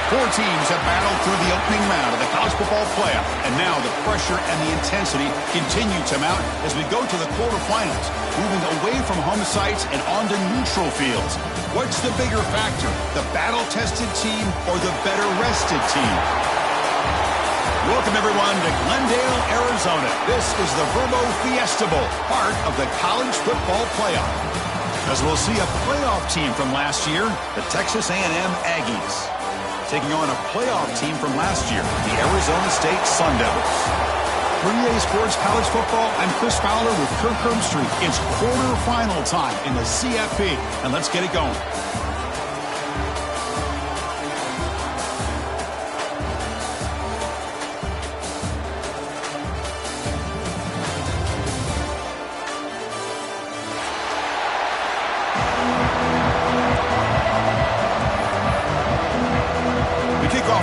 Four teams have battled through the opening round of the college football playoff, and now the pressure and the intensity continue to mount as we go to the quarterfinals, moving away from home sites and onto neutral fields. What's the bigger factor, the battle-tested team or the better-rested team? Welcome, everyone, to Glendale, Arizona. This is the Verbo Fiesta Bowl, part of the college football playoff. As we'll see a playoff team from last year, the Texas A&M Aggies, taking on a playoff team from last year, the Arizona State Sun Devils. For EA Sports College Football, I'm Chris Fowler with Kirk Herbstreit. It's quarterfinal time in the CFP, and let's get it going.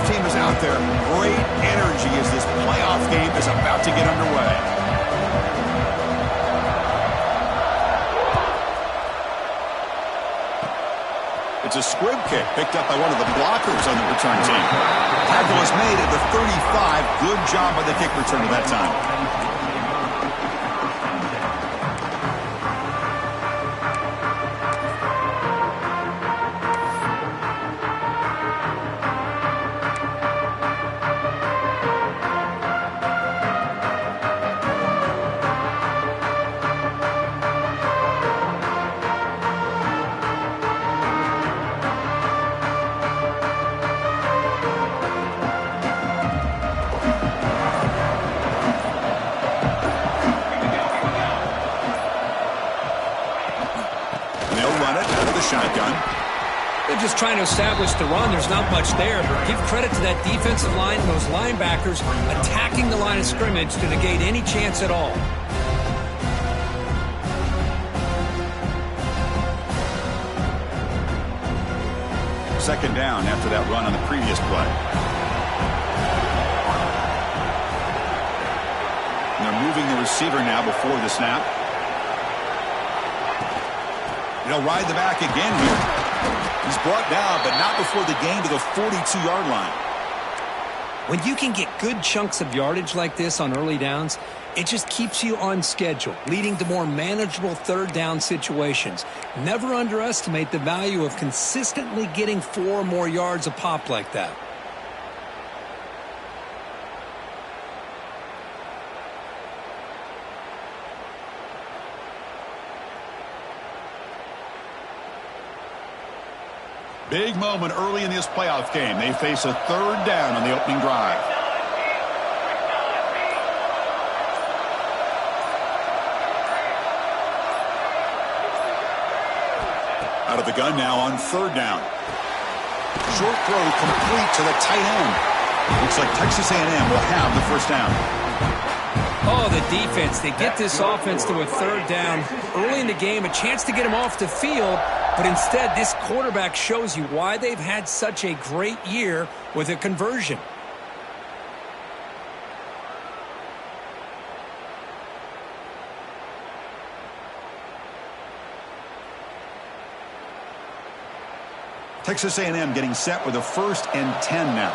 Team is out there. Great energy as this playoff game is about to get underway. It's a squib kick picked up by one of the blockers on the return team. Tackle is made at the 35. Good job by the kick returner that time. Shotgun. They're just trying to establish the run. There's not much there, but give credit to that defensive line and those linebackers attacking the line of scrimmage to negate any chance at all. Second down after that run on the previous play. And they're moving the receiver now before the snap. He'll ride the back again here. He's brought down, but not before the gain to the 42-yard line. When you can get good chunks of yardage like this on early downs, it just keeps you on schedule, leading to more manageable third down situations. Never underestimate the value of consistently getting 4 or more yards a pop like that. Big moment early in this playoff game. They face a third down on the opening drive. Out of the gun now on third down. Short throw complete to the tight end. Looks like Texas A&M will have the first down. Oh, the defense. They get this offense to a third down early in the game, a chance to get him off the field, but instead this quarterback shows you why they've had such a great year with a conversion. Texas A&M getting set with a 1st and 10 now.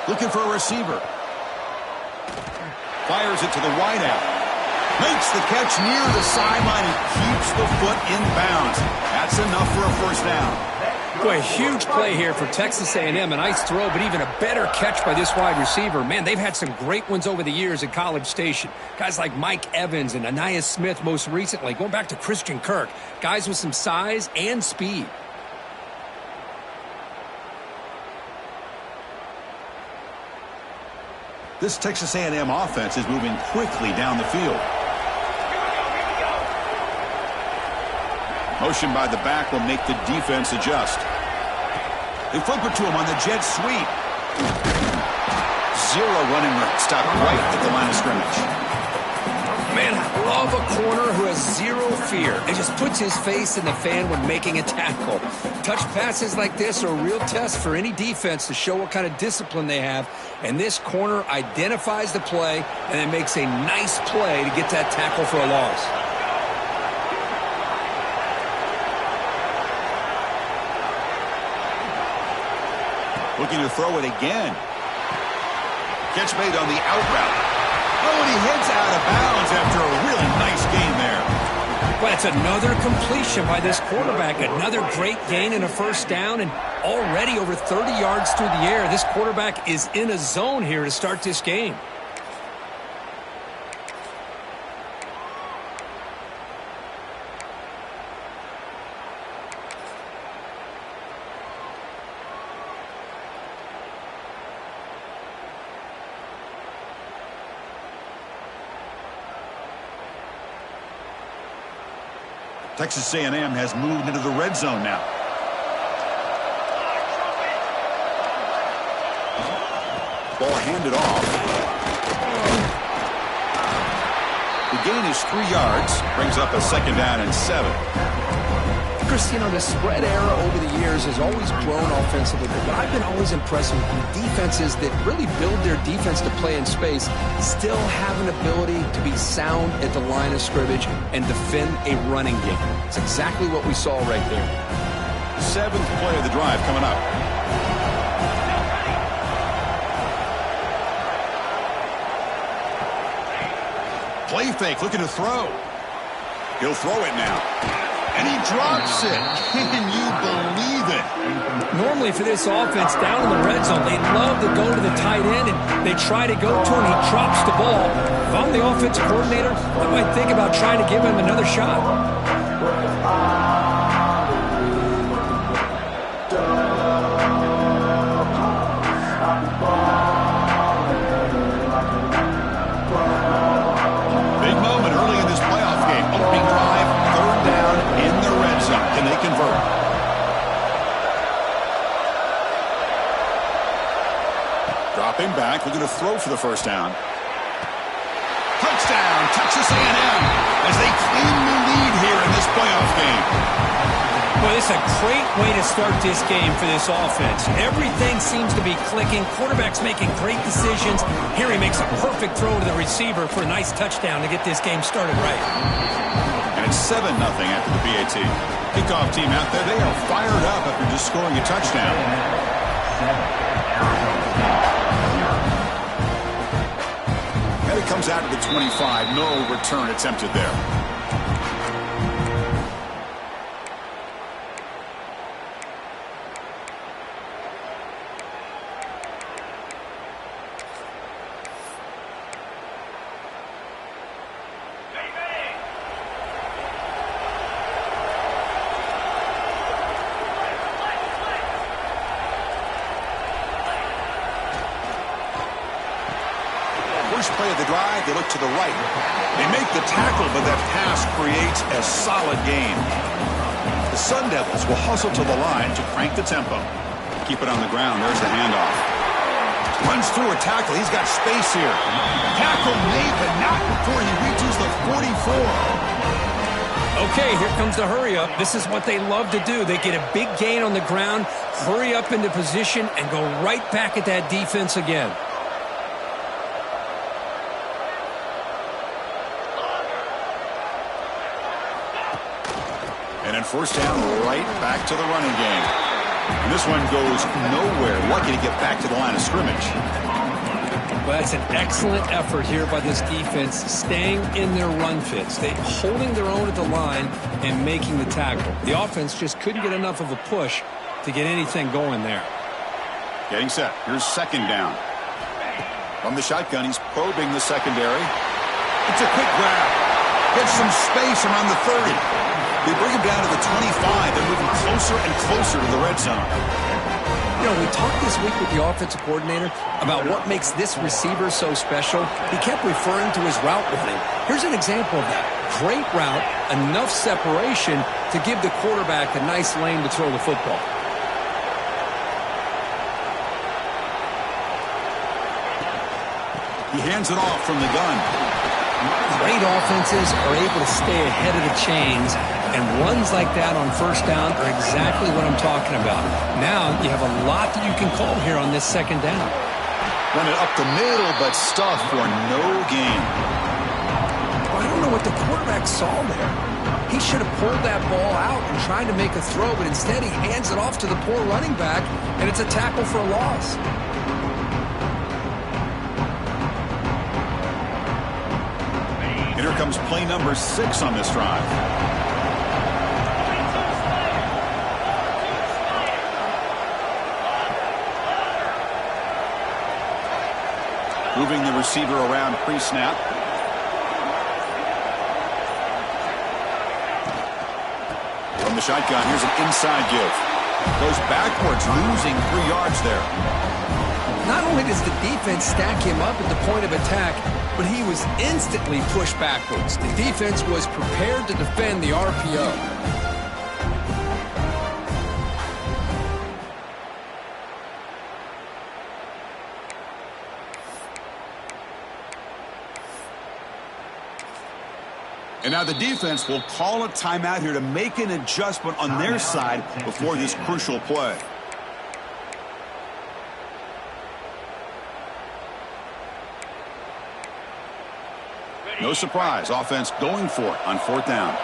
Looking for a receiver. Fires it to the wideout. Makes the catch near the sideline and keeps the foot in bounds. That's enough for a first down. Boy, huge play here for Texas A&M. A nice throw, but even a better catch by this wide receiver. Man, they've had some great ones over the years at College Station. Guys like Mike Evans and Anais Smith most recently, going back to Christian Kirk. Guys with some size and speed. This Texas A&M offense is moving quickly down the field. Motion by the back will make the defense adjust. They flip it to him on the jet sweep. Zero running room. Stop right at the line of scrimmage. Man, I love a corner who has zero fear and just puts his face in the fan when making a tackle. Touch passes like this are a real test for any defense to show what kind of discipline they have. And this corner identifies the play and then makes a nice play to get that tackle for a loss. Looking to throw it again. Catch made on the out route. Oh, and he heads out of bounds after a really nice gain there. Well, it's another completion by this quarterback. Another great gain and a first down, and already over 30 yards through the air. This quarterback is in a zone here to start this game. Texas A&M has moved into the red zone now. Ball handed off. The gain is 3 yards. Brings up a second down and 7. Chris, you know, the spread era over the years has always grown offensively, but I've been always impressed with defenses that really build their defense to play in space, still have an ability to be sound at the line of scrimmage and defend a running game. It's exactly what we saw right there. 7th play of the drive coming up. Play fake, looking to throw. He'll throw it now. And he drops it. Can you believe it? Normally for this offense down in the red zone, they love to go to the tight end, and they try to go to him. He drops the ball. If I'm the offensive coordinator, I might think about trying to give him another shot. Big moment early in this playoff game. Opening drive, 3rd down in the red zone. Can they convert? Dropping back, looking to throw for the first down. Touchdown, Texas A&M, as they claim the lead here in this playoff game. Well, it's a great way to start this game for this offense. Everything seems to be clicking. Quarterback's making great decisions. Here he makes a perfect throw to the receiver for a nice touchdown to get this game started right. And it's 7-0 after the PAT. Kickoff team out there, they are fired up after just scoring a touchdown. And it comes out to the 25. No return attempted there. First play of the drive, they look to the right. They make the tackle, but that pass creates a solid gain. The Sun Devils will hustle to the line to crank the tempo. Keep it on the ground. There's the handoff. Runs through a tackle. He's got space here. Tackle made, but not before he reaches the 44. Okay, here comes the hurry up. This is what they love to do. They get a big gain on the ground, hurry up into position, and go right back at that defense again. And then first down, right back to the running game. And this one goes nowhere. Lucky to get back to the line of scrimmage. Well, that's an excellent effort here by this defense, staying in their run fits. They holding their own at the line and making the tackle. The offense just couldn't get enough of a push to get anything going there. Getting set. Here's second down. From the shotgun, he's probing the secondary. It's a quick grab. Gets some space around the 30. They bring him down to the 25. They're moving closer and closer to the red zone. You know, we talked this week with the offensive coordinator about what makes this receiver so special. He kept referring to his route running. Here's an example of that. Great route, enough separation to give the quarterback a nice lane to throw the football. He hands it off from the gun. Great offenses are able to stay ahead of the chains, and runs like that on first down are exactly what I'm talking about. Now you have a lot that you can call here on this second down. Run it up the middle, but stuffed for no gain. I don't know what the quarterback saw there. He should have pulled that ball out and tried to make a throw, but instead he hands it off to the poor running back, and it's a tackle for a loss. And here comes play number 6 on this drive. Moving the receiver around pre-snap. From the shotgun, here's an inside give. Goes backwards, losing 3 yards there. Not only does the defense stack him up at the point of attack, but he was instantly pushed backwards. The defense was prepared to defend the RPO. And now the defense will call a timeout here to make an adjustment on their side before this crucial play. No surprise, offense going for it on fourth down.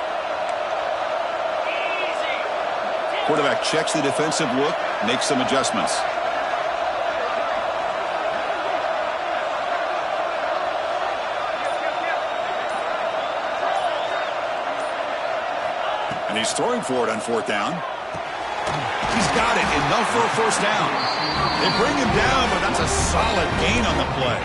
Quarterback checks the defensive look, makes some adjustments. And he's throwing for it on fourth down. He's got it, enough for a first down. They bring him down, but that's a solid gain on the play.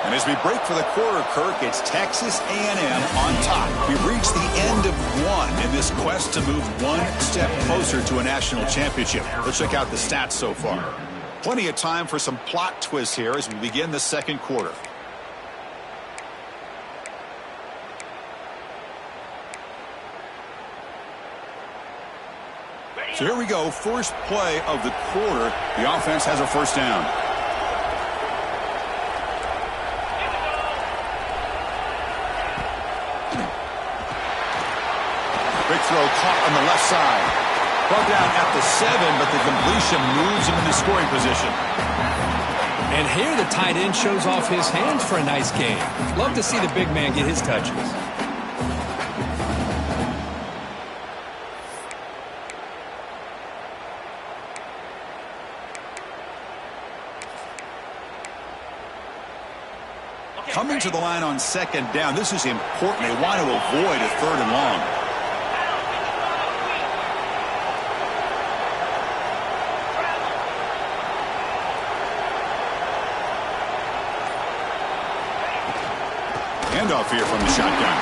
And as we break for the quarter, Kirk, it's Texas A&M on top. We've reached the end of one in this quest to move one step closer to a national championship. Let's check out the stats so far. Plenty of time for some plot twists here as we begin the second quarter. So here we go, first play of the quarter. The offense has a first down. Big throw caught on the left side. Brought down at the 7, but the completion moves him into scoring position. And here the tight end shows off his hands for a nice gain. Love to see the big man get his touches. Coming to the line on second down, this is important. They want to avoid a third and long. Handoff here from the shotgun.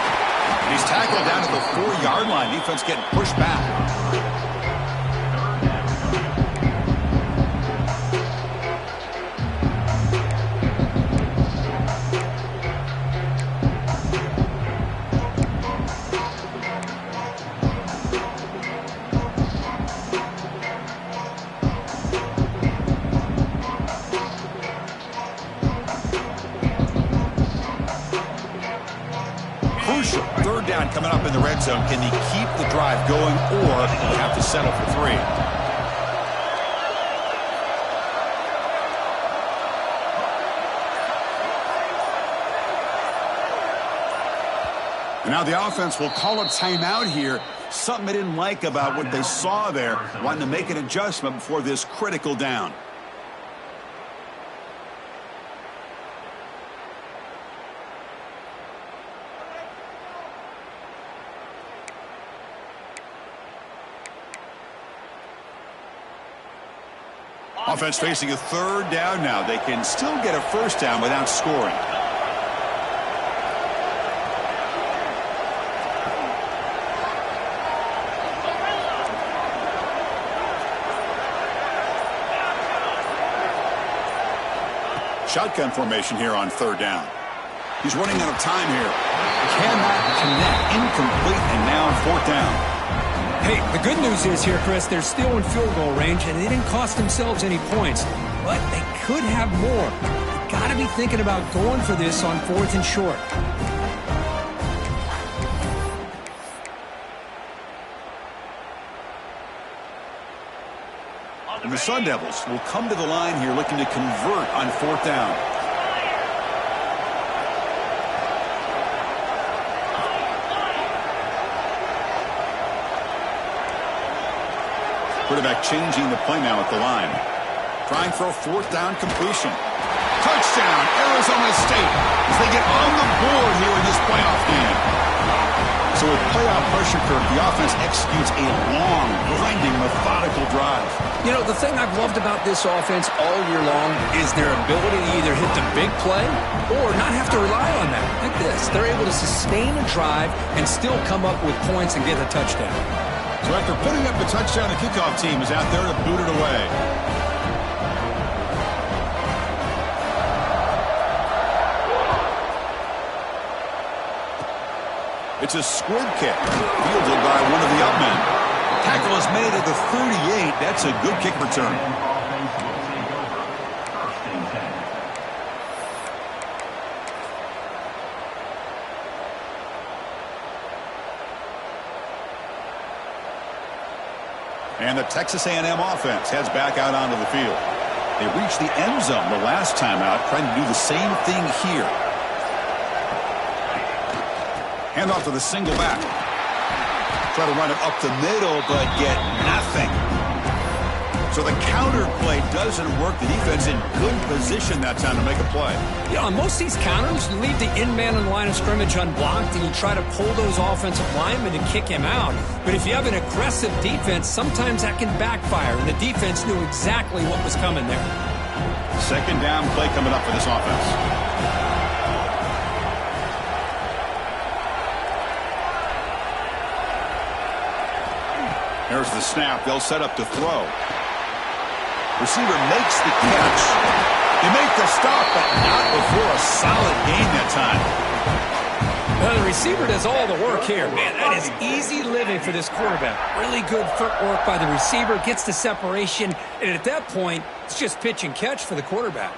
And he's tackled down at the 4-yard line. Defense getting pushed back. Third down coming up in the red zone. Can he keep the drive going, or will have to settle for 3? And now the offense will call a timeout here Something they didn't like about what they saw there, wanting to make an adjustment before this critical down. Offense facing a third down now. They can still get a first down without scoring. Shotgun formation here on third down. He's running out of time here. Cannot connect. Incomplete, and now fourth down. Hey, the good news is here, Chris, they're still in field goal range, and they didn't cost themselves any points. But they could have more. You got to be thinking about going for this on 4th and short. And the Sun Devils will come to the line here looking to convert on fourth down. Quarterback changing the play now at the line. Trying for a fourth down completion. Touchdown, Arizona State, as they get on the board here in this playoff game. So with playoff pressure curve, the offense executes a long, grinding, methodical drive. You know, the thing I've loved about this offense all year long is their ability to either hit the big play or not have to rely on that. Like this, they're able to sustain a drive and still come up with points and get a touchdown. So after putting up the touchdown, the kickoff team is out there to boot it away. It's a squib kick, fielded by one of the up men. Tackle is made at the 38. That's a good kick return. And the Texas A&M offense heads back out onto the field. They reached the end zone the last time out, trying to do the same thing here. Handoff to the single back. Try to run it up the middle, but get nothing. So the counter play doesn't work. The defense in good position that time to make a play. You know, on most of these counters, you leave the in-man on the line of scrimmage unblocked, and you try to pull those offensive linemen to kick him out. But if you have an aggressive defense, sometimes that can backfire, and the defense knew exactly what was coming there. Second down play coming up for this offense. Here's the snap. They'll set up to throw. Receiver makes the catch. They make the stop, but not before a solid gain that time. Well, the receiver does all the work here. Man, that is easy living for this quarterback. Really good footwork by the receiver, gets the separation, and at that point, it's just pitch and catch for the quarterback.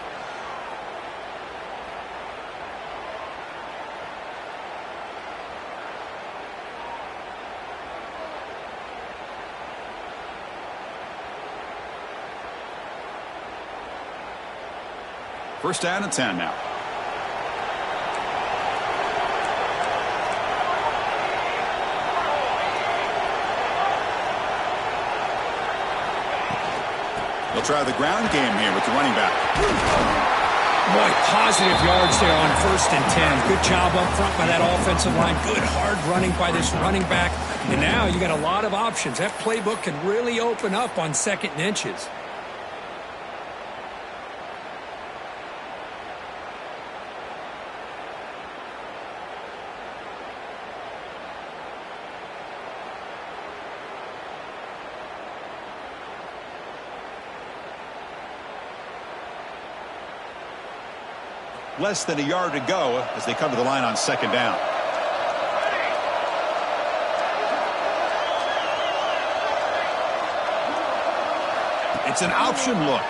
First down and 10 now. They'll try the ground game here with the running back. Boy, positive yards there on 1st and 10. Good job up front by that offensive line. Good hard running by this running back. And now you got a lot of options. That playbook can really open up on 2nd and inches. Less than a yard to go as they come to the line on 2nd down. It's an option look.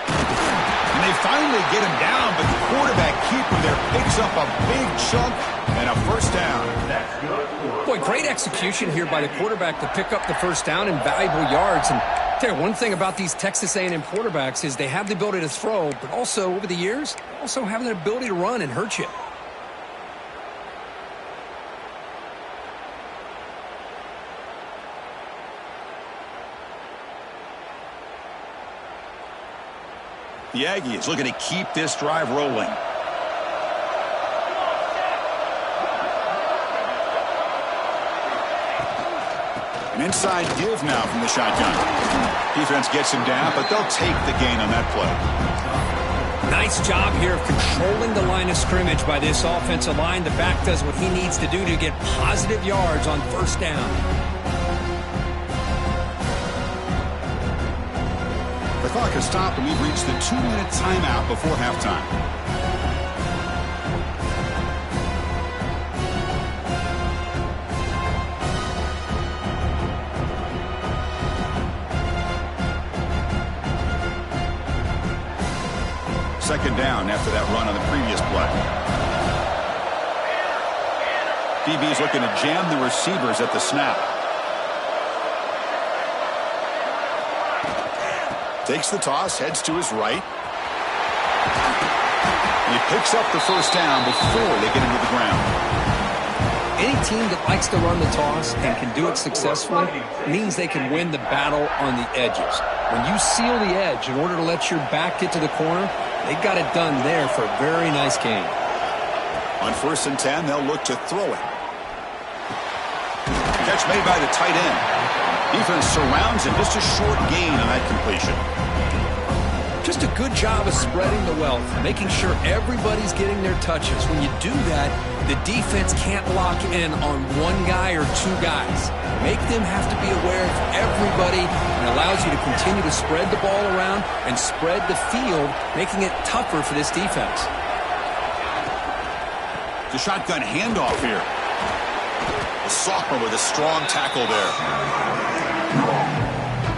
And they finally get him down, but the quarterback keeper there picks up a big chunk and a first down. Boy, great execution here by the quarterback to pick up the first down and valuable yards. And tell you, one thing about these Texas A&M quarterbacks is they have the ability to throw, but also over the years, they also have the ability to run and hurt you. The Aggies looking to keep this drive rolling. An inside give now from the shotgun. Defense gets him down, but they'll take the gain on that play. Nice job here of controlling the line of scrimmage by this offensive line. The back does what he needs to do to get positive yards on first down. The clock has stopped, and we've reached the 2-minute timeout before halftime. Second down after that run on the previous play. DB's looking to jam the receivers at the snap. Takes the toss, heads to his right. He picks up the first down before they get into the ground. Any team that likes to run the toss and can do it successfully means they can win the battle on the edges. When you seal the edge in order to let your back get to the corner, they got it done there for a very nice gain. On 1st and 10, they'll look to throw it. Catch made by the tight end. Defense surrounds him. Just a short gain on that completion. Just a good job of spreading the wealth, making sure everybody's getting their touches. When you do that, the defense can't lock in on one guy or two guys. Make them have to be aware of everybody, and allows you to continue to spread the ball around and spread the field, making it tougher for this defense. The shotgun handoff here. The sophomore with a strong tackle there.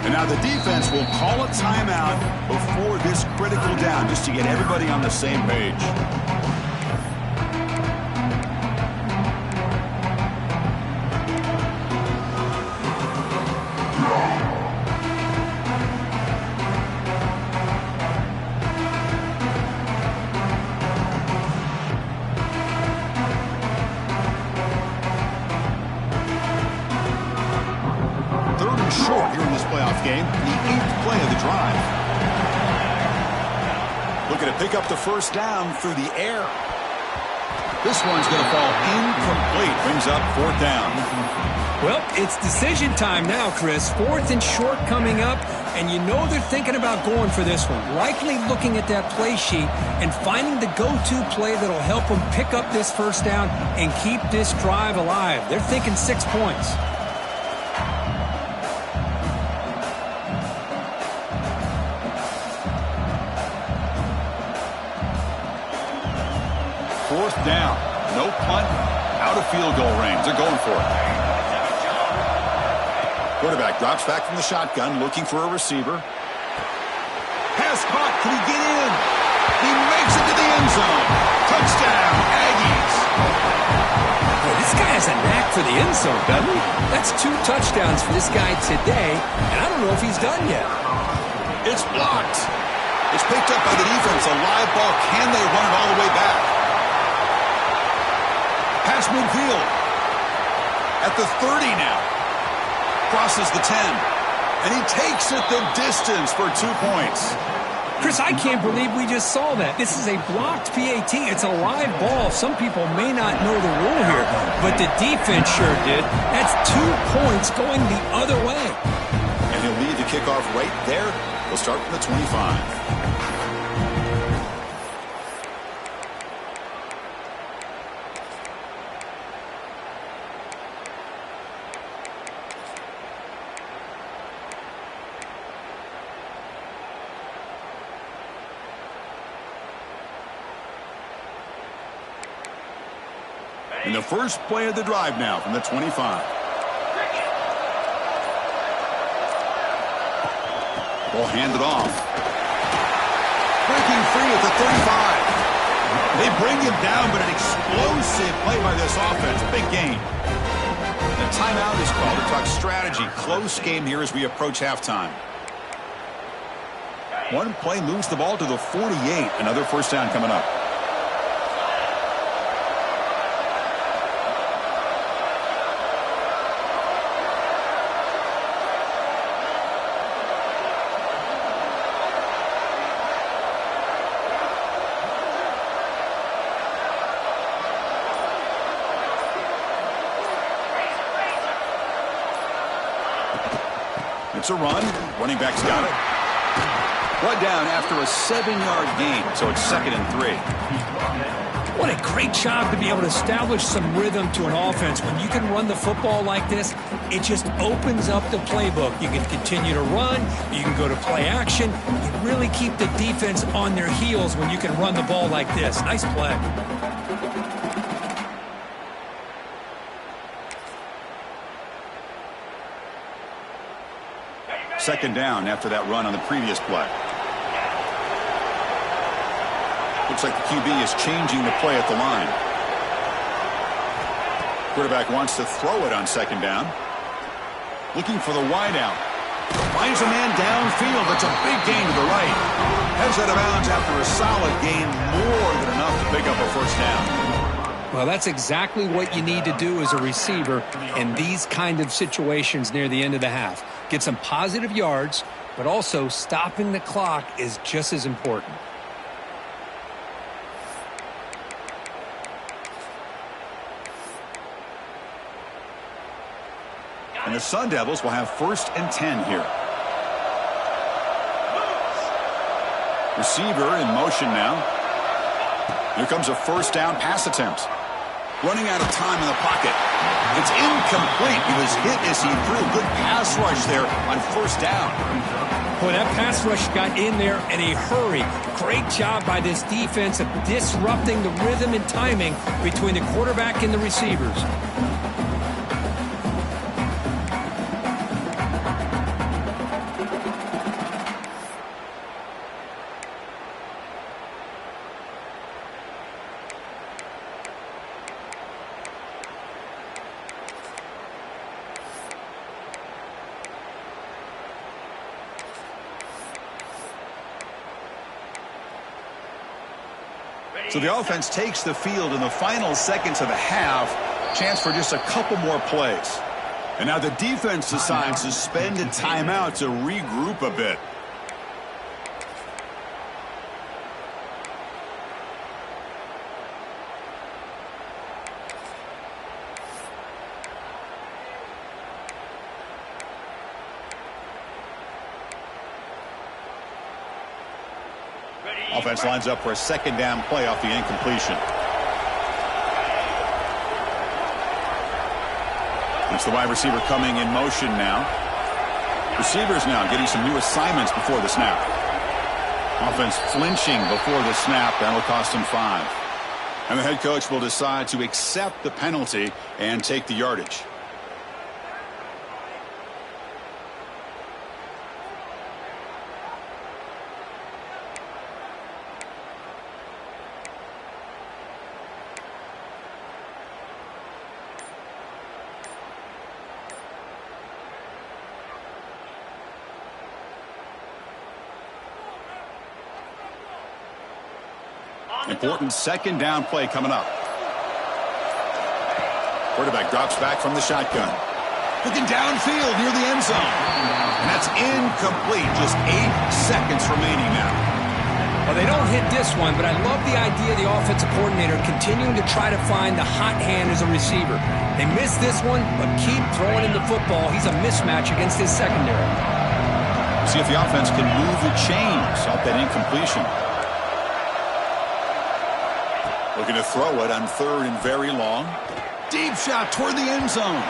And now the defense will call a timeout before this critical down, just to get everybody on the same page. Short here in this playoff game, the 8th play of the drive. Looking to pick up the first down through the air. This one's going to fall incomplete. Brings up 4th down. Well, it's decision time now, Chris. 4th and short coming up, and you know they're thinking about going for this one. Likely looking at that play sheet and finding the go-to play that'll help them pick up this first down and keep this drive alive. They're thinking 6 points. Down. No punt. Out of field goal range. They're going for it. Quarterback drops back from the shotgun, looking for a receiver. Pass caught. Can he get in? He makes it to the end zone. Touchdown, Aggies. Boy, this guy has a knack for the end zone, doesn't he? That's 2 touchdowns for this guy today, and I don't know if he's done yet. It's blocked. It's picked up by the defense. A live ball. Can they run it all the way back? Pass midfield. At the 30 now. Crosses the 10. And he takes it the distance for 2 points. Chris, I can't believe we just saw that. This is a blocked PAT. It's a live ball. Some people may not know the rule here, but the defense sure did. That's 2 points going the other way. And he'll lead the kickoff right there. We'll start from the 25. In the first play of the drive now from the 25. Ball handed off. Breaking free at the 35. They bring him down, but an explosive play by this offense. Big gain. The timeout is called to talk strategy. Close game here as we approach halftime. One play moves the ball to the 48. Another first down coming up. It's a run. Running back's got it. Brought down after a 7-yard gain, so it's 2nd and 3. What a great job to be able to establish some rhythm to an offense. When you can run the football like this, it just opens up the playbook. You can continue to run. You can go to play action. You really keep the defense on their heels when you can run the ball like this. Nice play. Second down after that run on the previous play. Looks like the QB is changing the play at the line. Quarterback wants to throw it on 2nd down. Looking for the wideout. Finds a man downfield. That's a big gain to the right. Heads out of bounds after a solid gain, more than enough to pick up a 1st down. Well, that's exactly what you need to do as a receiver in these kind of situations near the end of the half. Get some positive yards, but also stopping the clock is just as important. And the Sun Devils will have 1st and 10 here. Receiver in motion now. Here comes a 1st down pass attempt. Running out of time in the pocket. It's incomplete. He was hit as he threw. Good pass rush there on 1st down. Boy, that pass rush got in there in a hurry. Great job by this defense of disrupting the rhythm and timing between the quarterback and the receivers. So the offense takes the field in the final seconds of the half. Chance for just a couple more plays. And now the defense decides to spend a timeout to regroup a bit. Offense lines up for a 2nd down play off the incompletion. It's the wide receiver coming in motion now. Receivers now getting some new assignments before the snap. Offense flinching before the snap. That'll cost him 5. And the head coach will decide to accept the penalty and take the yardage. Important 2nd down play coming up. Quarterback drops back from the shotgun. Looking downfield near the end zone. And that's incomplete. Just 8 seconds remaining now. Well, they don't hit this one, but I love the idea of the offensive coordinator continuing to try to find the hot hand as a receiver. They missed this one, but keep throwing him the football. He's a mismatch against his secondary. See if the offense can move the chains off that incompletion. Looking to throw it on 3rd and very long. Deep shot toward the end zone.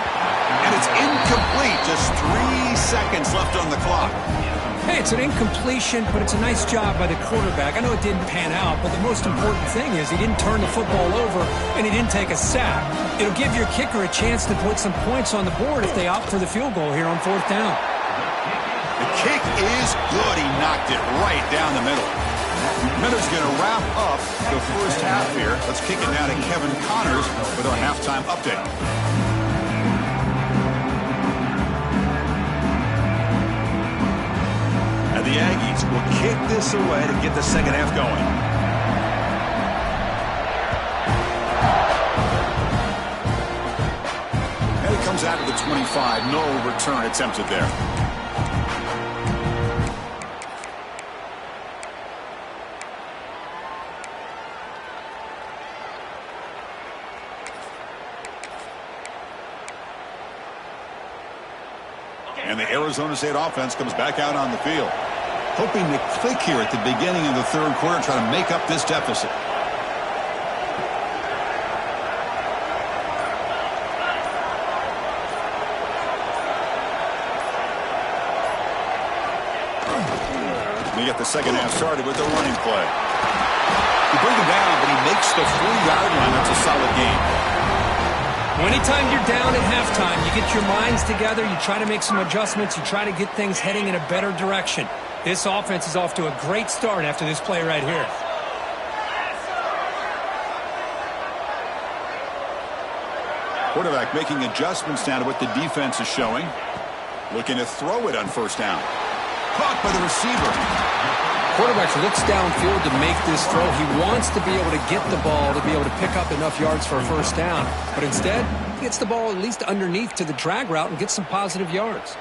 And it's incomplete. Just 3 seconds left on the clock. Hey, it's an incompletion, but it's a nice job by the quarterback. I know it didn't pan out, but the most important thing is he didn't turn the football over and he didn't take a sack. It'll give your kicker a chance to put some points on the board if they opt for the field goal here on 4th down. The kick is good. He knocked it right down the middle. Miller's going to wrap up the 1st half here. Let's kick it now to Kevin Connors with our halftime update. And the Aggies will kick this away to get the 2nd half going. And it comes out of the 25. No return attempted there. And the Arizona State offense comes back out on the field. Hoping to click here at the beginning of the third quarter, try to make up this deficit. We get the second half started with the running play. You bring him down, but he makes the 3-yard line. That's a solid game. Anytime you're down at halftime, you get your minds together, you try to make some adjustments, you try to get things heading in a better direction. This offense is off to a great start after this play right here. Quarterback making adjustments now to what the defense is showing. Looking to throw it on first down. Caught by the receiver. Quarterback looks downfield to make this throw. He wants to be able to get the ball to be able to pick up enough yards for a first down. But instead, he gets the ball at least underneath to the drag route and gets some positive yards.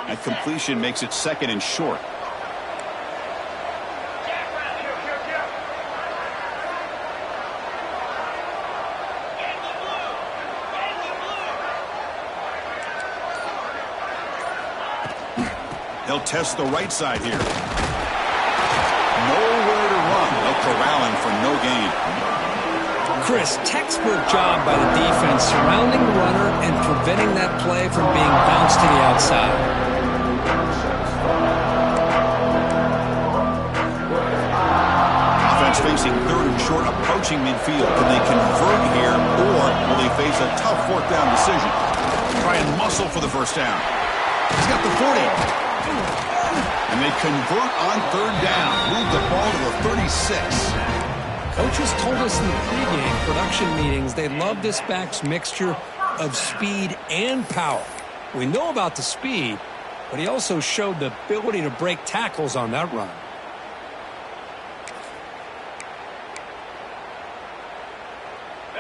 That completion makes it second and short. They'll test the right side here. Nowhere to run. They'll corral him for no gain. Chris, textbook job by the defense surrounding the runner and preventing that play from being bounced to the outside. Offense facing third and short, approaching midfield. Can they convert here, or will they face a tough fourth down decision? Try and muscle for the first down. He's got the 40. And they convert on third down. Move the ball to the 36. Coaches told us in the pregame production meetings they love this back's mixture of speed and power. We know about the speed, but he also showed the ability to break tackles on that run.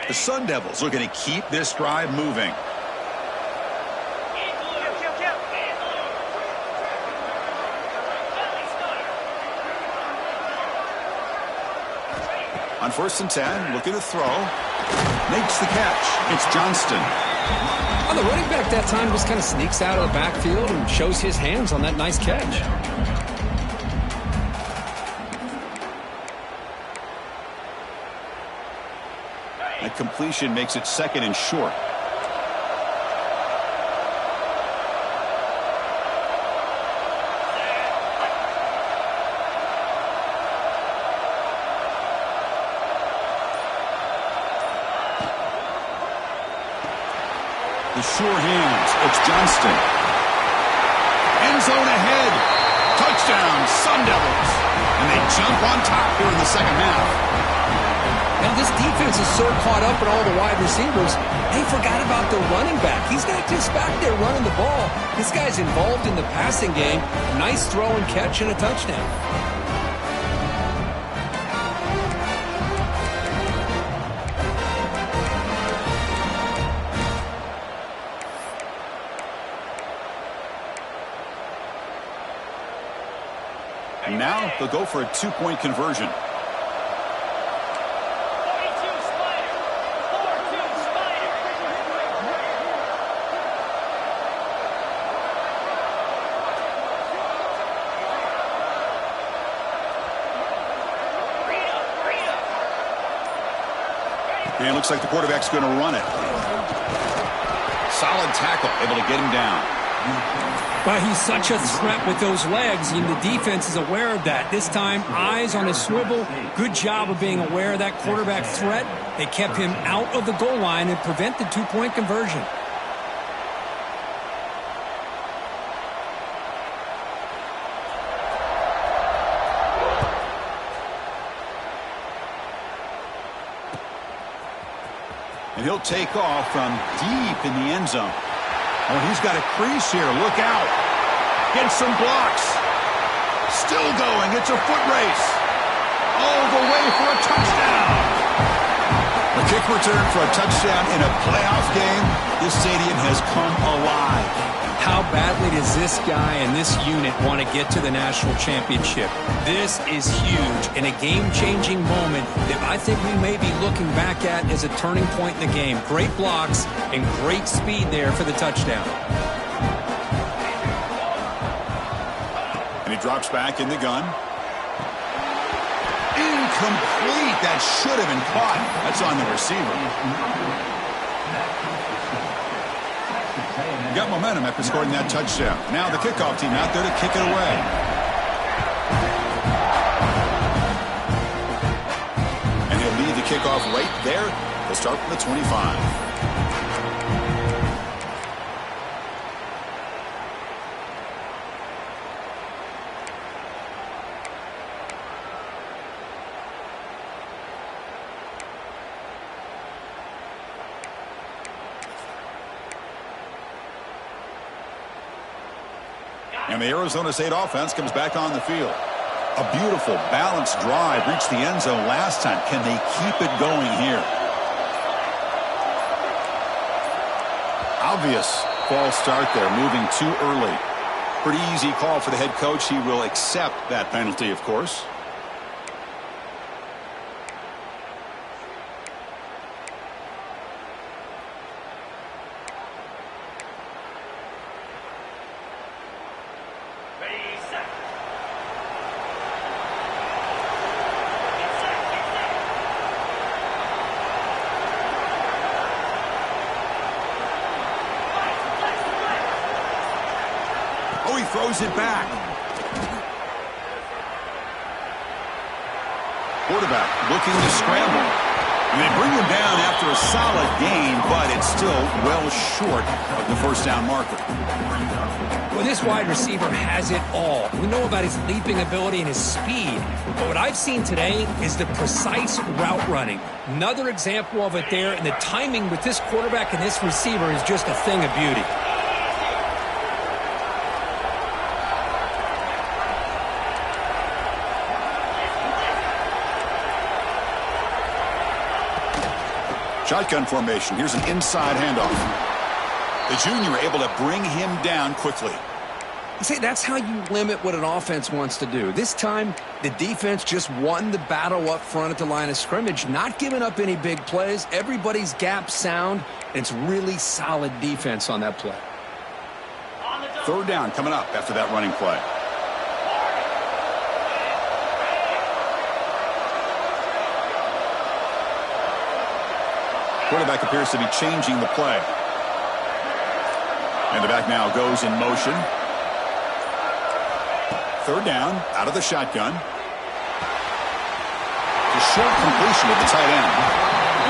The Sun Devils looking to keep this drive moving. On 1st and 10, looking to throw. Makes the catch. It's Johnston. Well, the running back that time just kind of sneaks out of the backfield and shows his hands on that nice catch. That completion makes it second and short. The sure hands. It's Johnston. End zone ahead. Touchdown, Sun Devils. And they jump on top here in the second half. Now this defense is so caught up in all the wide receivers, they forgot about the running back. He's not just back there running the ball. This guy's involved in the passing game. Nice throw and catch and a touchdown. And now they'll go for a 2-point conversion. And it looks like the quarterback's going to run it. Solid tackle, able to get him down. But he's such a threat with those legs, and the defense is aware of that. This time, eyes on a swivel. Good job of being aware of that quarterback threat. They kept him out of the goal line and prevent the 2-point conversion. And he'll take off from deep in the end zone. Oh, he's got a crease here. Look out. Gets some blocks. Still going. It's a foot race. All the way for a touchdown. A kick return for a touchdown in a playoff game. This stadium has come alive. How badly does this guy and this unit want to get to the national championship? This is huge and a game-changing moment that I think we may be looking back at as a turning point in the game. Great blocks and great speed there for the touchdown. And he drops back in the gun. Incomplete. That should have been caught. That's on the receiver. Got momentum after scoring that touchdown. Now the kickoff team out there to kick it away. And he'll lead the kickoff right there. They'll start from the 25. And the Arizona State offense comes back on the field. A beautiful, balanced drive reached the end zone last time. Can they keep it going here? Obvious false start there, moving too early. Pretty easy call for the head coach. He will accept that penalty, of course. Oh, he throws it back. Quarterback looking to scramble. They bring him down after a solid gain, but it's still well short of the first down marker. Well, this wide receiver has it all. We know about his leaping ability and his speed, but what I've seen today is the precise route running. Another example of it there, and the timing with this quarterback and this receiver is just a thing of beauty. Shotgun formation. Here's an inside handoff. The junior able to bring him down quickly. See, that's how you limit what an offense wants to do. This time, the defense just won the battle up front at the line of scrimmage, not giving up any big plays. Everybody's gap sound. It's really solid defense on that play. Third down coming up after that running play. Quarterback appears to be changing the play. And the back now goes in motion. Third down, out of the shotgun. A short completion with the tight end.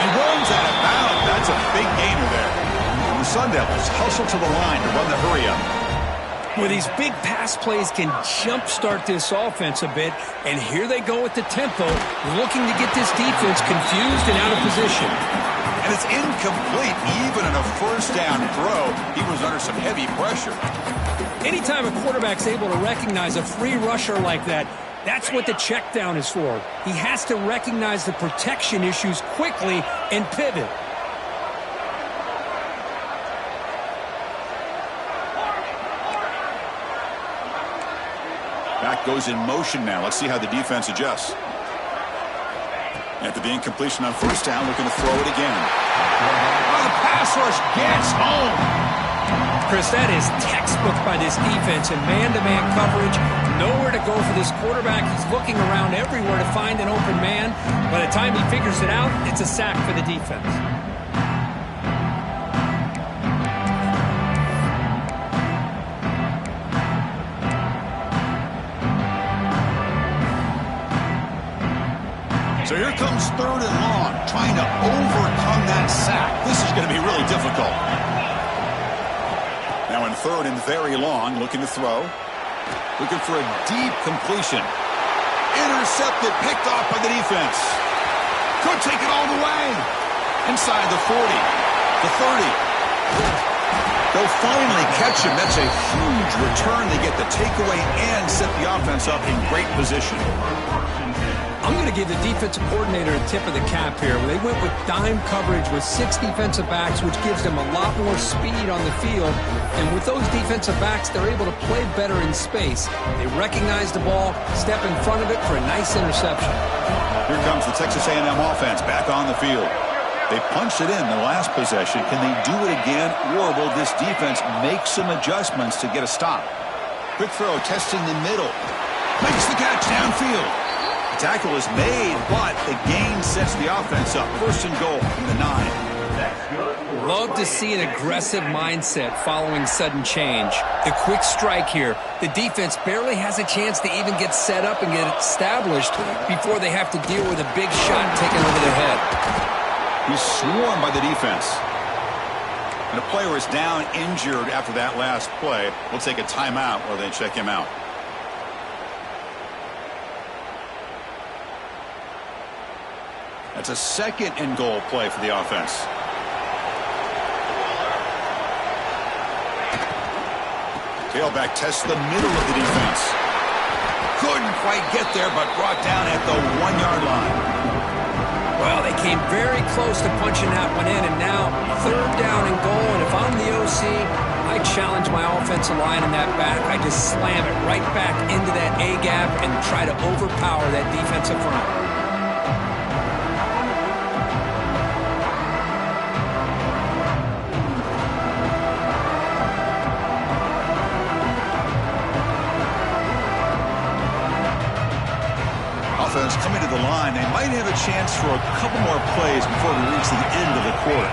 He runs out of bounds. That's a big gainer there. And the Sun Devils hustle to the line to run the hurry-up. Well, these big pass plays can jumpstart this offense a bit, and here they go with the tempo, looking to get this defense confused and out of position. And it's incomplete. Even in a first down throw, he was under some heavy pressure. Anytime a quarterback's able to recognize a free rusher like that, that's what the check down is for. He has to recognize the protection issues quickly and pivot. Back goes in motion now. Let's see how the defense adjusts. After the incompletion on first down, looking to throw it again. Oh, the pass rush gets home. Chris, that is textbook by this defense and man-to-man coverage. Nowhere to go for this quarterback. He's looking around everywhere to find an open man. By the time he figures it out, it's a sack for the defense. So here comes third and long, trying to overcome that sack. This is going to be really difficult. Now in third and very long, looking to throw. Looking for a deep completion. Intercepted, picked off by the defense. Could take it all the way. Inside the 40, the 30. They'll finally catch him. That's a huge return. They get the takeaway and set the offense up in great position. I'm going to give the defensive coordinator a tip of the cap here. They went with dime coverage with 6 defensive backs, which gives them a lot more speed on the field. And with those defensive backs, they're able to play better in space. They recognize the ball, step in front of it for a nice interception. Here comes the Texas A&M offense back on the field. They punched it in the last possession. Can they do it again, or will this defense make some adjustments to get a stop? Quick throw, testing the middle. Makes the catch downfield. The tackle is made, but the gain sets the offense up. First and goal from the 9. Love to see an aggressive mindset following sudden change. The quick strike here. The defense barely has a chance to even get set up and get established before they have to deal with a big shot taken over their head. He's swarmed by the defense. And a player is down injured after that last play. We'll take a timeout while they check him out. That's a second and goal play for the offense. Tailback tests the middle of the defense. Couldn't quite get there, but brought down at the 1-yard line. Well, they came very close to punching that one in, and now third down and goal. And if I'm the OC, I challenge my offensive line in that back. I just slam it right back into that A-gap and try to overpower that defensive front. Offense coming to the line. They might have a chance for a couple more plays before we reach the end of the quarter.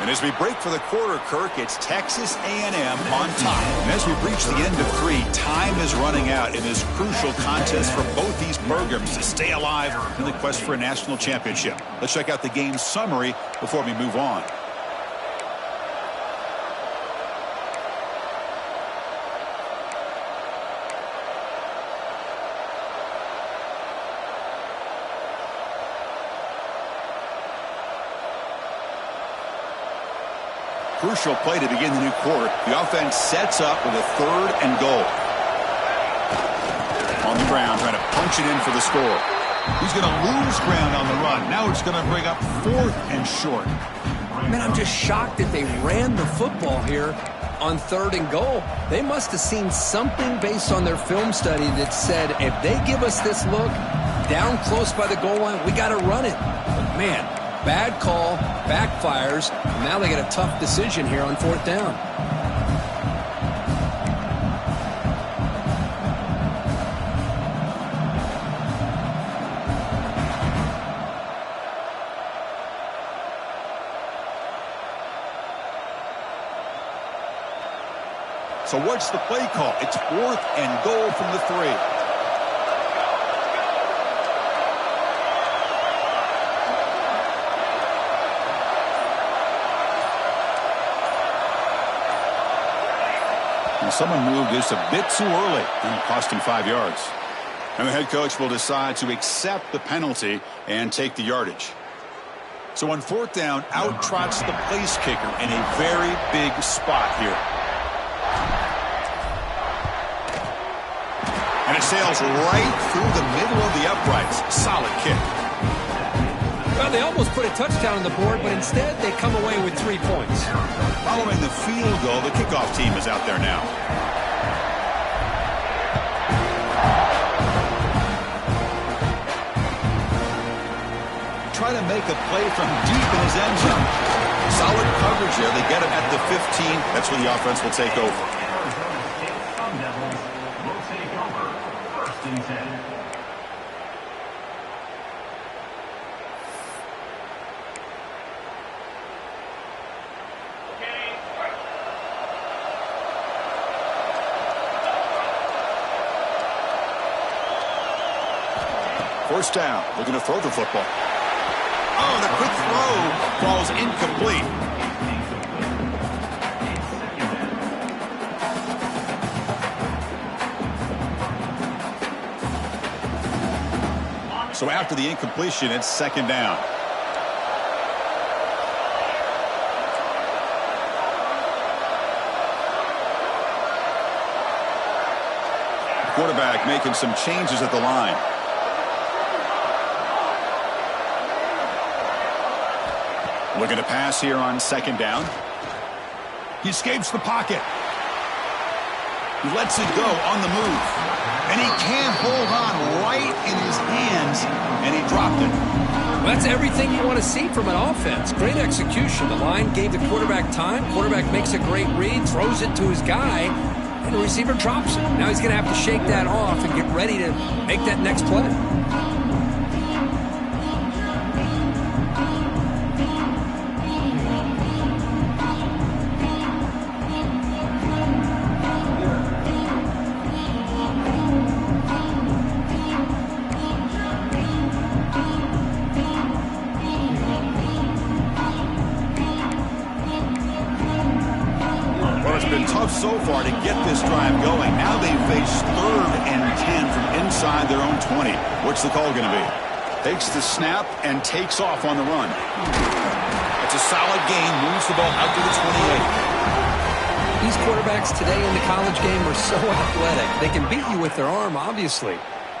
And as we break for the quarter, Kirk, it's Texas A&M on top. And as we reach the end of 3, time is running out in this crucial contest for both these programs to stay alive in the quest for a national championship. Let's check out the game summary before we move on. Crucial play to begin the new quarter. The offense sets up with a third and goal. On the ground, trying to punch it in for the score. He's going to lose ground on the run. Now it's going to bring up 4th and short. Man, I'm just shocked that they ran the football here on 3rd and goal. They must have seen something based on their film study that said, if they give us this look down close by the goal line, we got to run it. But man, bad call, backfires. Now they get a tough decision here on 4th down. So what's the play call? It's 4th and goal from the 3. Someone moved just a bit too early, and it cost him 5 yards. And the head coach will decide to accept the penalty and take the yardage. So on 4th down, out trots the place kicker in a very big spot here. And it sails right through the middle of the uprights. Solid kick. Well, they almost put a touchdown on the board, but instead they come away with 3 points. Following the field goal, the kickoff team is out there now. Try to make a play from deep in his end zone. Solid coverage there. They get him at the 15. That's where the offense will take over. First down, looking to throw the football. Oh, the quick throw falls incomplete. So after the incompletion, it's 2nd down. quarterback making some changes at the line. Looking to pass here on second down. He escapes the pocket. He lets it go on the move. And he can't hold on right in his hands, and he dropped it. Well, that's everything you want to see from an offense. Great execution. The line gave the quarterback time. Quarterback makes a great read, throws it to his guy, and the receiver drops it. Now he's going to have to shake that off and get ready to make that next play. So far to get this drive going. Now they face 3rd and 10 from inside their own 20. What's the call going to be? Takes the snap and takes off on the run. It's a solid gain. Moves the ball out to the 28. These quarterbacks today in the college game are so athletic. They can beat you with their arm, obviously.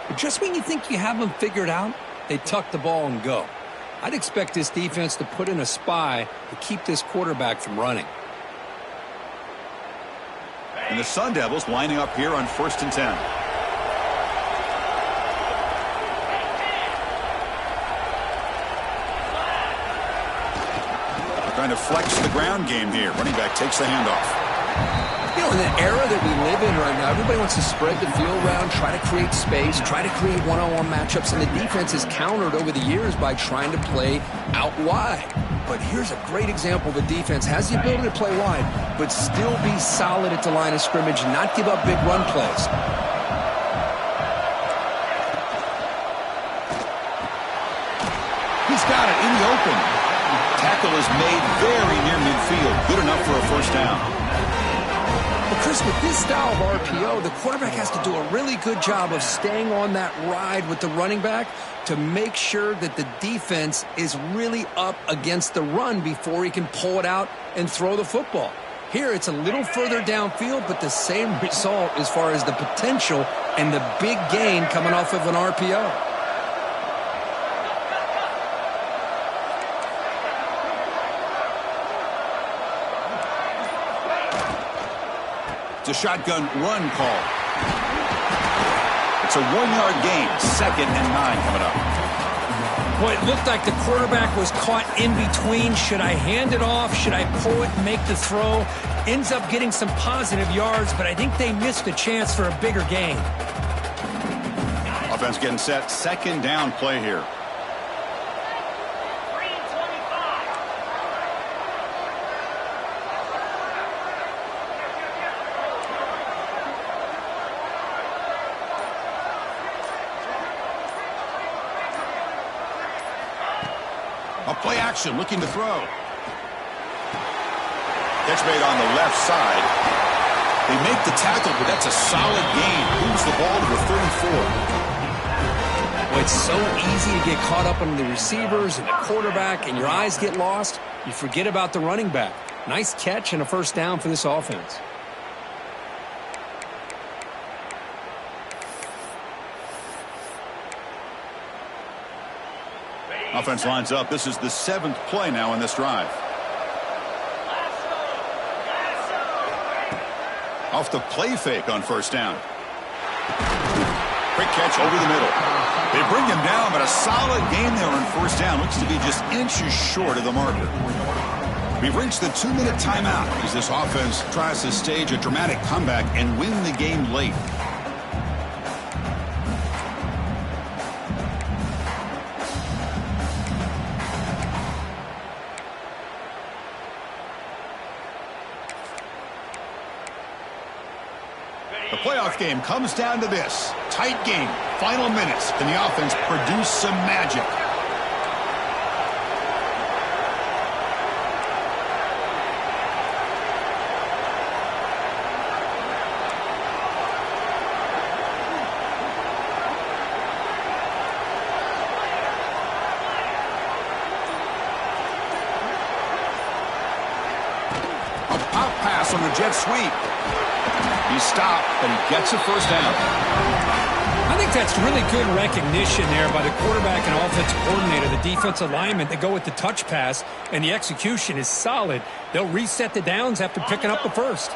But just when you think you have them figured out, they tuck the ball and go. I'd expect this defense to put in a spy to keep this quarterback from running. And the Sun Devils lining up here on 1st and 10. Trying to flex the ground game here. Running back takes the handoff. You know, in the era that we live in right now, everybody wants to spread the field around, try to create space, try to create one-on-one matchups, and the defense is countered over the years by trying to play out wide. But here's a great example. The defense has the ability to play wide, but still be solid at the line of scrimmage and not give up big run plays. He's got it in the open. Tackle is made very near midfield. Good enough for a first down. But Chris, with this style of RPO, the quarterback has to do a really good job of staying on that ride with the running back to make sure that the defense is really up against the run before he can pull it out and throw the football. Here, it's a little further downfield, but the same result as far as the potential and the big gain coming off of an RPO. It's a shotgun run call. It's a 1-yard gain. 2nd and 9 coming up. Boy, it looked like the quarterback was caught in between. Should I hand it off? Should I pull it and make the throw? Ends up getting some positive yards, but I think they missed a chance for a bigger gain. Offense getting set. 2nd down play here. Play action, looking to throw. Catch made on the left side. They make the tackle, but that's a solid gain. Moves the ball to the 34. Well, it's so easy to get caught up on the receivers and the quarterback, and your eyes get lost. You forget about the running back. Nice catch and a first down for this offense. Offense lines up. This is the 7th play now in this drive. Off the play fake on first down. Quick catch over the middle. They bring him down, but a solid game there on first down. Looks to be just inches short of the marker. We've reached the 2-minute timeout as this offense tries to stage a dramatic comeback and win the game late. The playoff game comes down to this. Tight game. Final minutes. Can the offense produce some magic? A pop pass on the jet sweep. He's stopped, but he gets a first down. I think that's really good recognition there by the quarterback and offensive coordinator, the defensive lineman. They go with the touch pass, and the execution is solid. They'll reset the downs after picking up the first.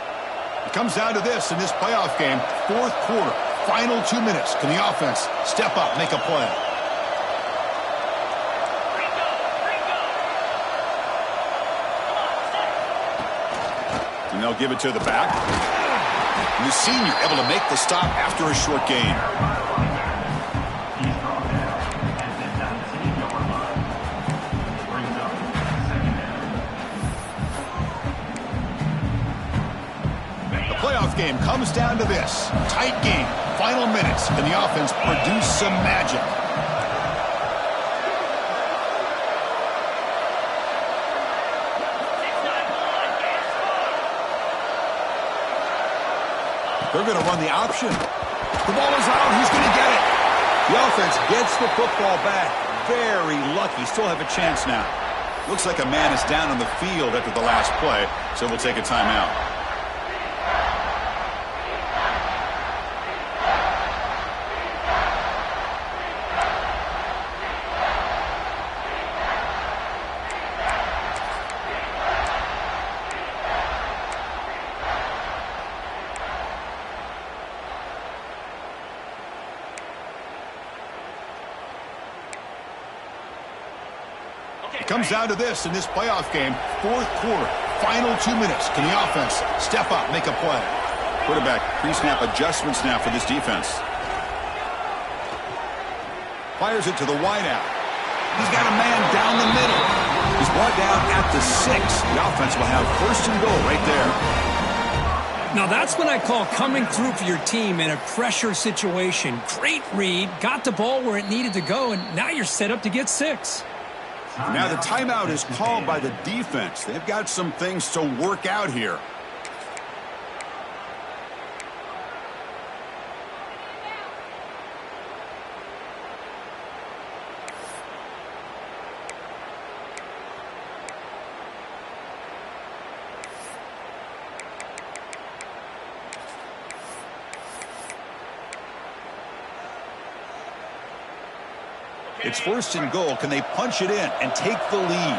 It comes down to this in this playoff game. Fourth quarter, final 2 minutes. Can the offense step up, make a play? And they'll give it to the back. And the senior able to make the stop after a short gain. The playoff game comes down to this. Tight game. Final minutes. Can the offense produce some magic? They're going to run the option. The ball is out. Who's going to get it? The offense gets the football back. Very lucky. Still have a chance now. Looks like a man is down on the field after the last play, so we'll take a timeout. Comes down to this in this playoff game. Fourth quarter, final 2 minutes. Can the offense step up, make a play? Quarterback pre-snap adjustments now for this defense. Fires it to the wideout. He's got a man down the middle. He's brought down at the 6. The offense will have first and goal right there. Now that's what I call coming through for your team in a pressure situation. Great read, got the ball where it needed to go, and now you're set up to get 6. Now the timeout is called by the defense. They've got some things to work out here. It's first and goal. Can they punch it in and take the lead?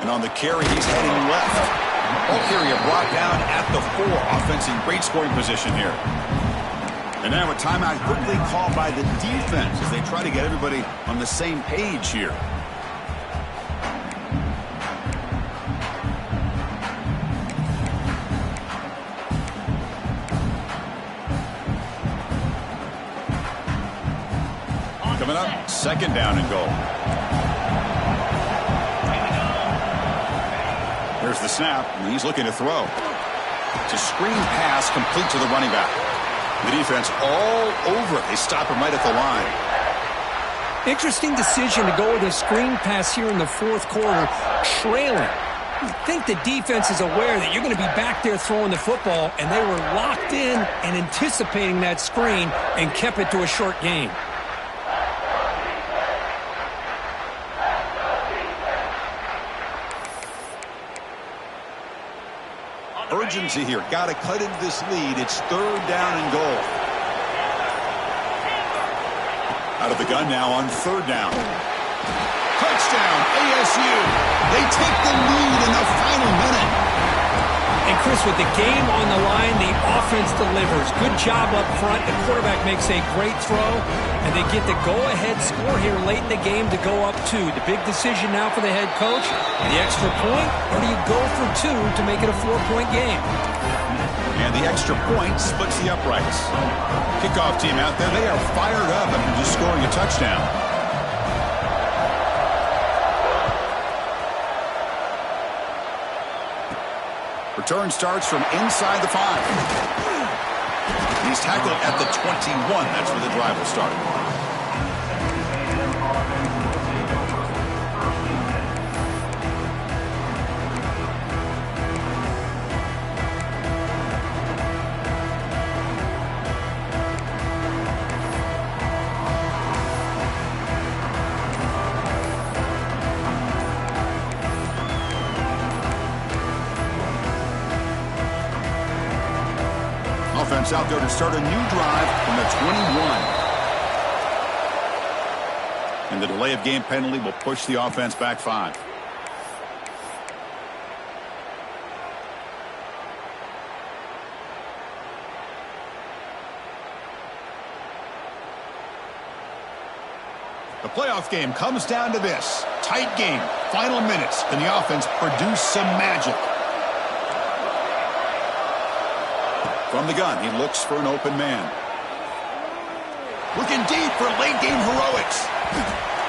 And on the carry, he's heading left. Ball carrier brought down at the 4. Offense in great scoring position here. And now a timeout quickly called by the defense as they try to get everybody on the same page here. Coming up, second down and goal. There's the snap, and he's looking to throw. It's a screen pass complete to the running back. The defense all over it. They stop him right at the line. Interesting decision to go with a screen pass here in the fourth quarter, trailing. I think the defense is aware that you're going to be back there throwing the football, and they were locked in and anticipating that screen and kept it to a short gain. Urgency here. Got to cut into this lead. It's third down and goal. Out of the gun now on third down. Touchdown, ASU. They take the lead in the final minute. And Chris, with the game on the line, the offense delivers. Good job up front. The quarterback makes a great throw, and they get the go-ahead score here late in the game to go up 2. The big decision now for the head coach, the extra point, or do you go for 2 to make it a 4-point game? And the extra point splits the uprights. Kickoff team out there, they are fired up after just scoring a touchdown. Return starts from inside the 5. He's tackled at the 21. That's where the drive will start. offense out there to start a new drive from the 21. And the delay of game penalty will push the offense back 5. The playoff game comes down to this. Tight game, final minutes. Can the offense produce some magic? From the gun, he looks for an open man. Looking deep for late-game heroics.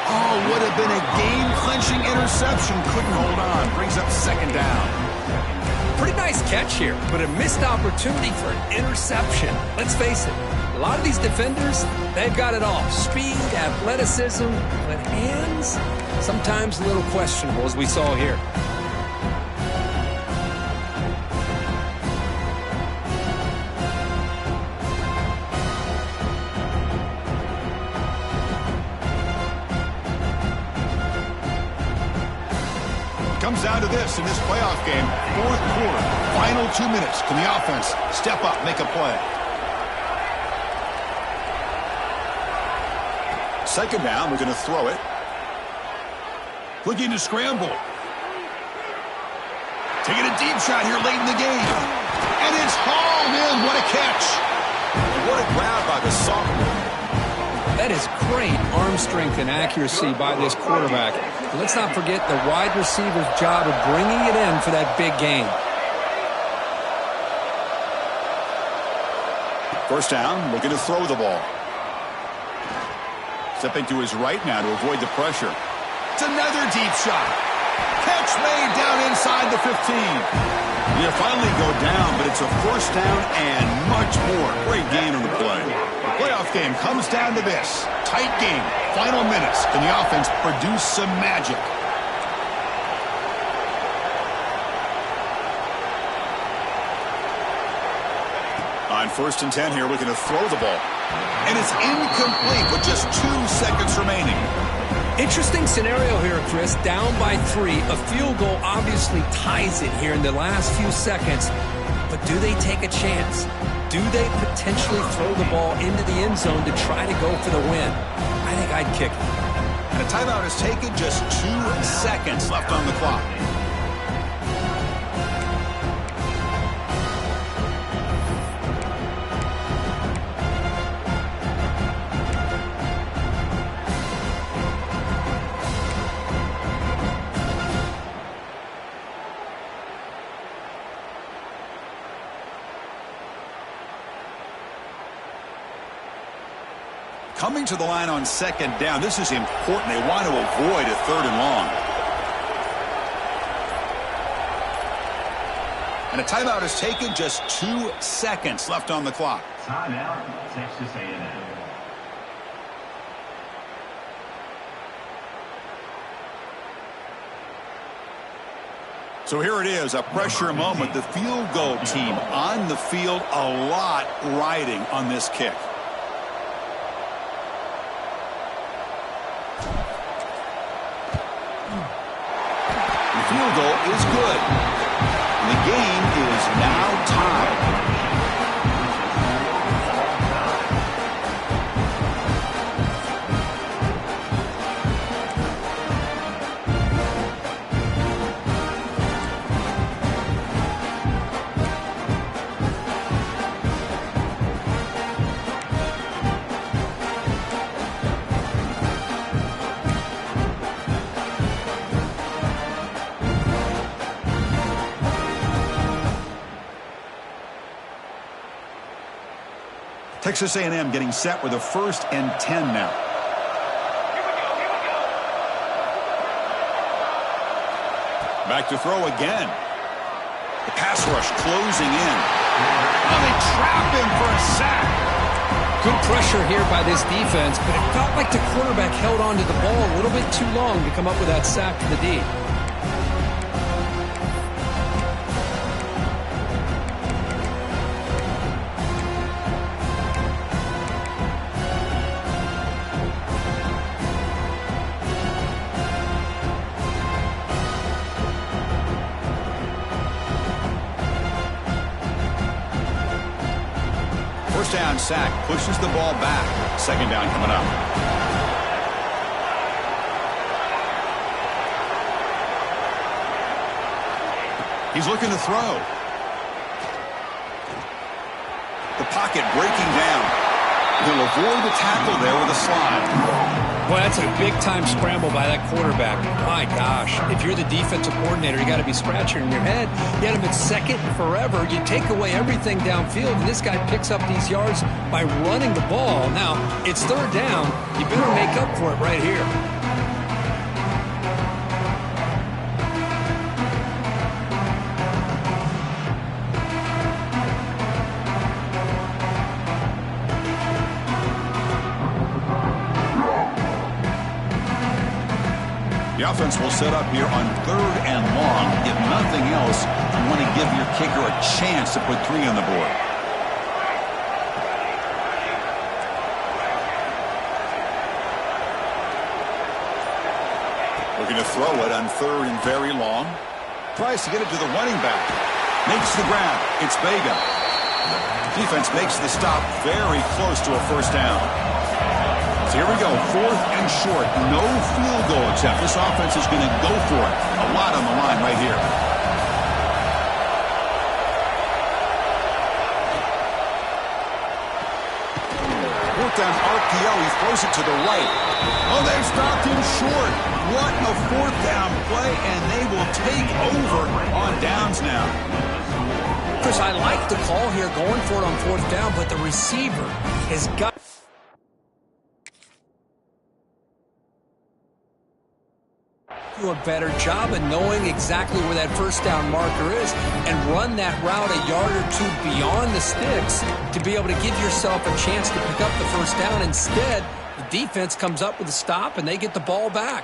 Oh, would have been a game-clinching interception. Couldn't hold on. Brings up second down. Pretty nice catch here, but a missed opportunity for an interception. Let's face it, a lot of these defenders, they've got it all. Speed, athleticism, but hands, sometimes a little questionable, as we saw here. Comes down to this in this playoff game. Fourth quarter, final 2 minutes. Can the offense step up, make a play? Second down, we're going to throw it. Looking to scramble. Taking a deep shot here late in the game. And it's hauled in. What a catch. And what a grab by the sophomore. That is great arm strength and accuracy by this quarterback. Let's not forget the wide receiver's job of bringing it in for that big game. First down, looking to throw the ball. Stepping to his right now to avoid the pressure. It's another deep shot. Catch made down inside the 15. They finally go down, but it's a first down and much more. Great gain on the play. The playoff game comes down to this. Tight game, final minutes. Can the offense produce some magic? On 1st and 10 here, looking to throw the ball. And it's incomplete with just 2 seconds remaining. Interesting scenario here, Chris. Down by 3. A field goal obviously ties it here in the last few seconds. But do they take a chance? Do they potentially throw the ball into the end zone to try to go for the win? I think I'd kick it. And a timeout is taken. Just 2 seconds left on the clock. Coming to the line on second down. This is important. They want to avoid a 3rd and long. And a timeout is taken. Just 2 seconds left on the clock. Timeout, Texas A&M. So here it is, a pressure moment. The field goal team on the field, a lot riding on this kick. Field goal is good. The game is now tied. Texas A&M getting set with a 1st and 10 now. Back to throw again. The pass rush closing in. Oh, they trap him for a sack. Good pressure here by this defense, but it felt like the quarterback held on to the ball a little bit too long to come up with that sack to the D. sack, pushes the ball back. Second down coming up. He's looking to throw. The pocket breaking down. He'll avoid the tackle there with a slide. Boy, that's a big-time scramble by that quarterback. My gosh, if you're the defensive coordinator, you got to be scratching your head. You had him at second forever. You take away everything downfield, and this guy picks up these yards by running the ball. Now, it's third down. You better make up for it right here. The offense will set up here on 3rd and long. If nothing else, you want to give your kicker a chance to put 3 on the board. Looking to throw it on 3rd and very long. Tries to get it to the running back. Makes the grab. It's Vega. Defense makes the stop very close to a first down. So here we go, 4th and short. No field goal attempt. This offense is going to go for it. A lot on the line right here. Fourth down RPO. He throws it to the right. Oh, they stopped him short. What a 4th down play, and they will take over on downs now. Chris, I like the call here going for it on 4th down, but the receiver has got do a better job of knowing exactly where that first down marker is and run that route a yard or 2 beyond the sticks to be able to give yourself a chance to pick up the first down. Instead, the defense comes up with a stop and they get the ball back.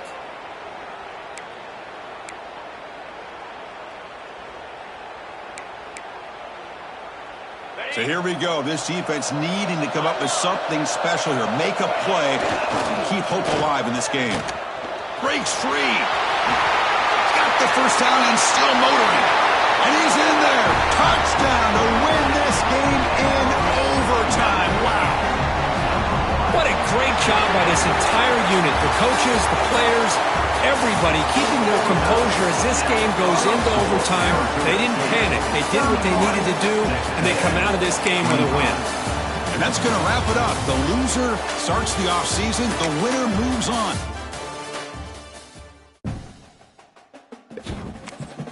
So here we go. This defense needing to come up with something special here. Make a play to keep hope alive in this game. Breaks free. Got the first down and still motoring. And he's in there. Touchdown to win this game in overtime. Wow. What a great job by this entire unit. The coaches, the players, everybody keeping their composure as this game goes into overtime. They didn't panic. They did what they needed to do, and they come out of this game with a win. And that's going to wrap it up. The loser starts the offseason. The winner moves on.